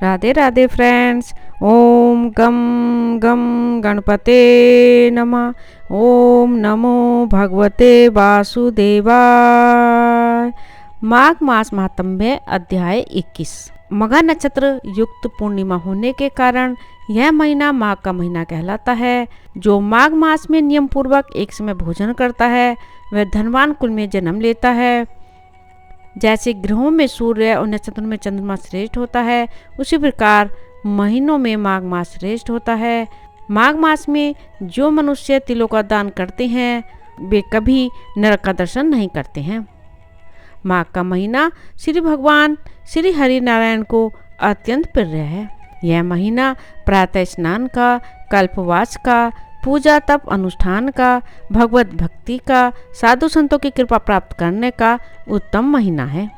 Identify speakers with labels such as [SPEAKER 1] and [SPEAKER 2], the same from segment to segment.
[SPEAKER 1] Radhe Radhe friends. ओम गम गम गणपते नमः। ओम नमो भगवते वासुदेवाय। माघ मास महात्म्य अध्याय 21। मघा नक्षत्र युक्त पूर्णिमा होने के कारण यह महीना माघ का महीना कहलाता है। जो माघ मास में नियम पूर्वक एक समय भोजन करता है वह धनवान कुल में जन्म लेता है। जैसे ग्रहों में सूर्य और नक्षत्रों में चंद्रमा श्रेष्ठ होता है, उसी प्रकार महीनों में माघ मास श्रेष्ठ होता है। माघ मास में जो मनुष्य तिलों का दान करते हैं वे कभी नरक का दर्शन नहीं करते हैं। माघ का महीना श्री भगवान श्री हरि नारायण को अत्यंत प्रिय है। यह महीना प्रातः स्नान का, कल्पवास का, पूजा तप अनुष्ठान का, भगवत भक्ति का, साधु संतों की कृपा प्राप्त करने का उत्तम महीना है।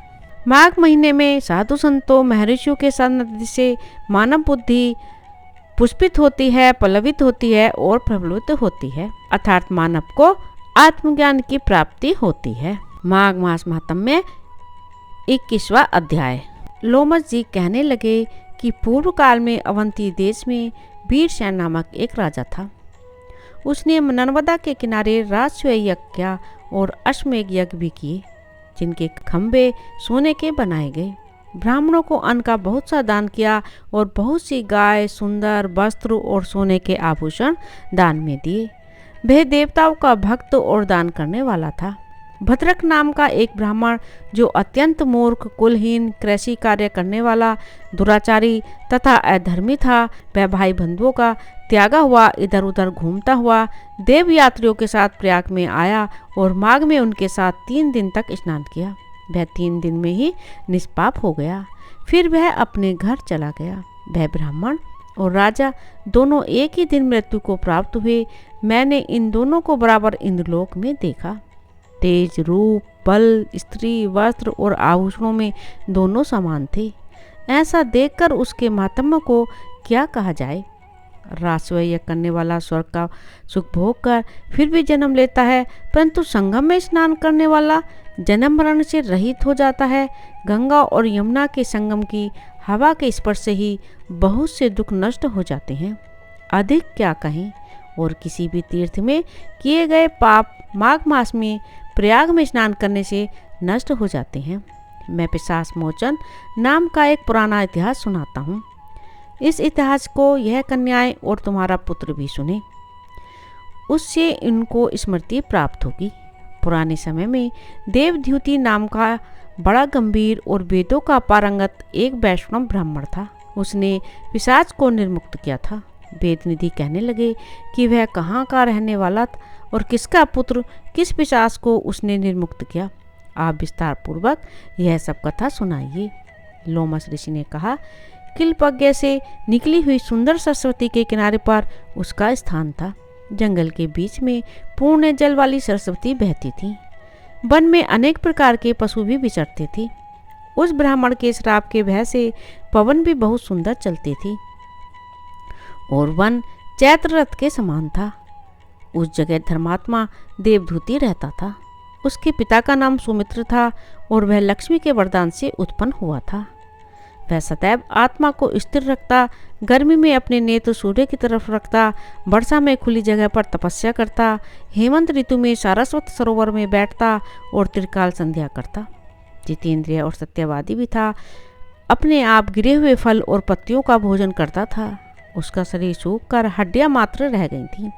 [SPEAKER 1] माघ महीने में साधु संतों महर्षियों के सानिध्य से मानव बुद्धि पुष्पित होती है, पल्लवित होती है और प्रफुल्लित होती है, अर्थात मानव को आत्मज्ञान की प्राप्ति होती है। माघ मास महात्म्य 21वां अध्याय। लोमस जी कहने लगे कि पूर्व काल में अवंती देश में वीरसेन नामक एक राजा था। उसने नर्मदा के किनारे राजस्वय यज्ञ किया और अश्वमेघ यज्ञ भी किए, जिनके खंभे सोने के बनाए गए। ब्राह्मणों को अन्न का बहुत सा दान किया और बहुत सी गाय, सुंदर वस्त्र और सोने के आभूषण दान में दिए। वह देवताओं का भक्त और दान करने वाला था। भद्रक नाम का एक ब्राह्मण, जो अत्यंत मूर्ख, कुलहीन, कृषि कार्य करने वाला, दुराचारी तथा अधर्मी था, वह भाई बंधुओं का त्यागा हुआ इधर उधर घूमता हुआ देव यात्रियों के साथ प्रयाग में आया और माघ में उनके साथ 3 दिन तक स्नान किया। वह 3 दिन में ही निष्पाप हो गया। फिर वह अपने घर चला गया। वह ब्राह्मण और राजा दोनों एक ही दिन मृत्यु को प्राप्त हुए। मैंने इन दोनों को बराबर इंद्रलोक में देखा। तेज, रूप, बल, स्त्री, वस्त्र और आभूषणों में दोनों समान थे। ऐसा देखकर उसके महात्म्य को क्या कहा जाए। राजस्वय करने वाला स्वर्ग का सुख भोग कर फिर भी जन्म लेता है, परंतु संगम में स्नान करने वाला जन्म मरण से रहित हो जाता है। गंगा और यमुना के संगम की हवा के स्पर्श से ही बहुत से दुख नष्ट हो जाते हैं। अधिक क्या कहें। और किसी भी तीर्थ में किए गए पाप माघ मास में प्रयाग में स्नान करने से नष्ट हो जाते हैं। मैं पिशाच मोचन नाम का एक पुराना इतिहास सुनाता हूँ। इस इतिहास को यह कन्याएं और तुम्हारा पुत्र भी सुने, उससे इनको स्मृति प्राप्त होगी। पुराने समय में देवद्युति नाम का बड़ा गंभीर और वेदों का पारंगत एक वैष्णव ब्राह्मण था। उसने पिशाच को निर्मुक्त किया था। वेदनिधि कहने लगे कि वह कहाँ का रहने वाला था और किसका पुत्र किस पिशाच को उसने निर्मुक्त किया। आप विस्तार पूर्वक यह सब कथा सुनाइए। लोमस ऋषि ने कहा, किलपज्ञ से निकली हुई सुंदर सरस्वती के किनारे पर उसका स्थान था। जंगल के बीच में पूर्ण जल वाली सरस्वती बहती थी। वन में अनेक प्रकार के पशु भी विचरते थे। उस ब्राह्मण के श्राप के भय से पवन भी बहुत सुंदर चलती थी और वन चैत्र रथ के समान था। उस जगह धर्मात्मा देवधूति रहता था। उसके पिता का नाम सुमित्र था और वह लक्ष्मी के वरदान से उत्पन्न हुआ था। वह सदैव आत्मा को स्थिर रखता, गर्मी में अपने नेत्र सूर्य की तरफ रखता, वर्षा में खुली जगह पर तपस्या करता, हेमंत ऋतु में सारस्वत सरोवर में बैठता और त्रिकाल संध्या करता। जितेंद्रिय और सत्यवादी भी था। अपने आप गिरे हुए फल और पत्तियों का भोजन करता था। उसका शरीर सूख कर हड्डियां मात्र रह गई थीं।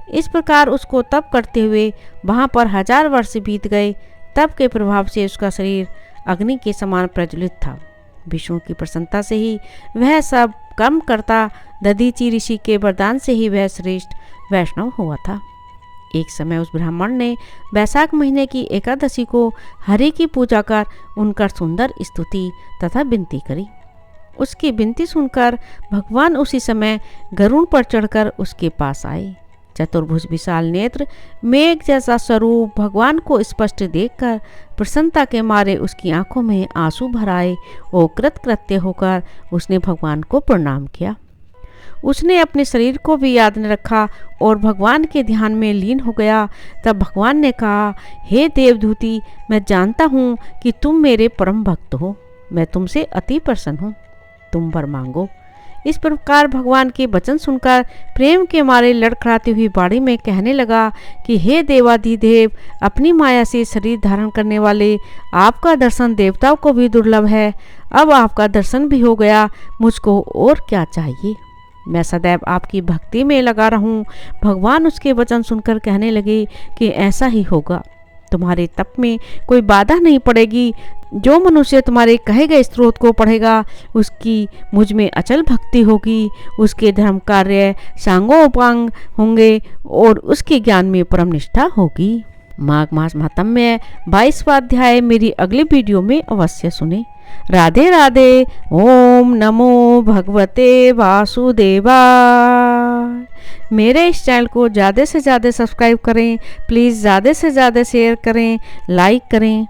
[SPEAKER 1] इस प्रकार उसको तप करते हुए वहां पर 1000 वर्ष बीत गए। तप के प्रभाव से उसका शरीर अग्नि के समान प्रज्वलित था। विष्णु की प्रसन्नता से ही वह सब कर्म करता। दधीचि ऋषि के वरदान से ही वह श्रेष्ठ वैष्णव हुआ था। एक समय उस ब्राह्मण ने वैशाख महीने की एकादशी को हरि की पूजा कर उनका सुंदर स्तुति तथा विनती करी। उसकी विनती सुनकर भगवान उसी समय गरुड़ पर चढ़कर उसके पास आए। चतुर्भुज विशाल नेत्र, मेघ जैसा स्वरूप भगवान को स्पष्ट देखकर प्रसन्नता के मारे उसकी आंखों में आंसू भर आए और कृतकृत्य होकर उसने भगवान को प्रणाम किया। उसने अपने शरीर को भी याद न रखा और भगवान के ध्यान में लीन हो गया। तब भगवान ने कहा, हे देवदूती, मैं जानता हूँ कि तुम मेरे परम भक्त हो। मैं तुमसे अति प्रसन्न हूँ। तुम वर मांगो। इस प्रकार भगवान के वचन सुनकर प्रेम के मारे लड़खड़ाती हुई बाड़ी में कहने लगा कि हे देवाधिदेव, अपनी माया से शरीर धारण करने वाले आपका दर्शन देवताओं को भी दुर्लभ है। अब आपका दर्शन भी हो गया, मुझको और क्या चाहिए। मैं सदैव आपकी भक्ति में लगा रहूं। भगवान उसके वचन सुनकर कहने लगे कि ऐसा ही होगा। तुम्हारे तप में कोई बाधा नहीं पड़ेगी। जो मनुष्य तुम्हारे कहे गए स्त्रोत को पढ़ेगा उसकी मुझ में अचल भक्ति होगी, उसके धर्म कार्य सांगोपांग होंगे और उसके ज्ञान में परम निष्ठा होगी। माघ मास महात्म्य 22वां अध्याय मेरी अगली वीडियो में अवश्य सुने। राधे राधे। ओम नमो भगवते वासुदेवाय। मेरे इस चैनल को ज़्यादा से ज़्यादा सब्सक्राइब करें प्लीज़, ज़्यादा से ज़्यादा शेयर करें, लाइक करें।